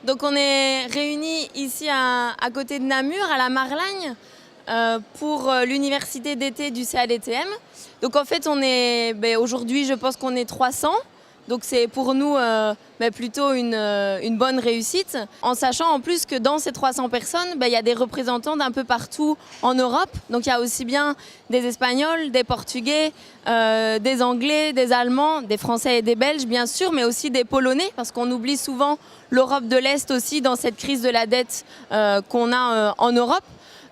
Donc on est réunis ici à côté de Namur, à la Marlagne, pour l'université d'été du CADTM. Donc en fait, aujourd'hui, je pense qu'on est 300. Donc c'est pour nous plutôt une bonne réussite, en sachant en plus que dans ces 300 personnes, il y a des représentants d'un peu partout en Europe. Donc il y a aussi bien des Espagnols, des Portugais, des Anglais, des Allemands, des Français et des Belges bien sûr, mais aussi des Polonais, parce qu'on oublie souvent l'Europe de l'Est aussi dans cette crise de la dette qu'on a en Europe.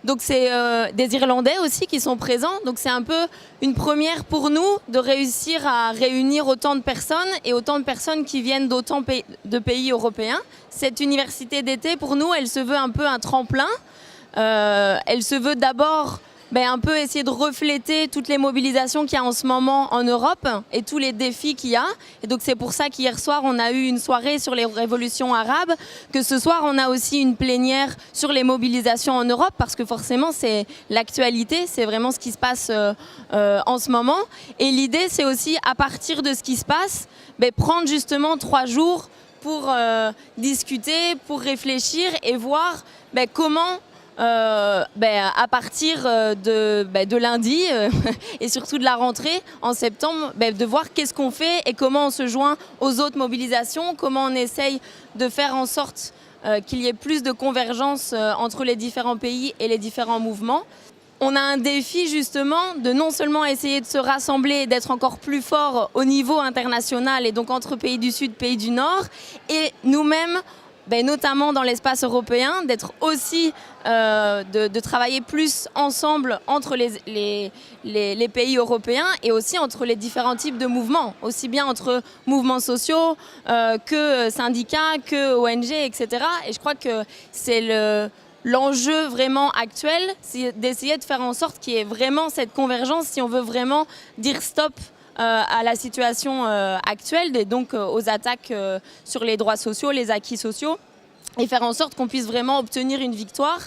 Donc c'est des Irlandais aussi qui sont présents. Donc c'est un peu une première pour nous de réussir à réunir autant de personnes et autant de personnes qui viennent d'autant de pays européens. Cette université d'été, pour nous, elle se veut un peu un tremplin. Elle se veut d'abord un peu essayer de refléter toutes les mobilisations qu'il y a en ce moment en Europe et tous les défis qu'il y a. Et donc c'est pour ça qu'hier soir, on a eu une soirée sur les révolutions arabes, que ce soir, on a aussi une plénière sur les mobilisations en Europe, parce que forcément, c'est l'actualité, c'est vraiment ce qui se passe en ce moment. Et l'idée, c'est aussi, à partir de ce qui se passe, prendre justement 3 jours pour discuter, pour réfléchir et voir comment à partir de lundi et surtout de la rentrée en septembre, de voir qu'est-ce qu'on fait et comment on se joint aux autres mobilisations, comment on essaye de faire en sorte qu'il y ait plus de convergence entre les différents pays et les différents mouvements. On a un défi justement de non seulement essayer de se rassembler, d'être encore plus fort au niveau international et donc entre pays du Sud, pays du Nord, et nous-mêmes, notamment dans l'espace européen, d'être aussi, de travailler plus ensemble entre les pays européens et aussi entre les différents types de mouvements, aussi bien entre mouvements sociaux que syndicats, que ONG, etc. Et je crois que c'est l'enjeu vraiment actuel, c'est d'essayer de faire en sorte qu'il y ait vraiment cette convergence si on veut vraiment dire stop à la situation actuelle et donc aux attaques sur les droits sociaux, les acquis sociaux, et faire en sorte qu'on puisse vraiment obtenir une victoire.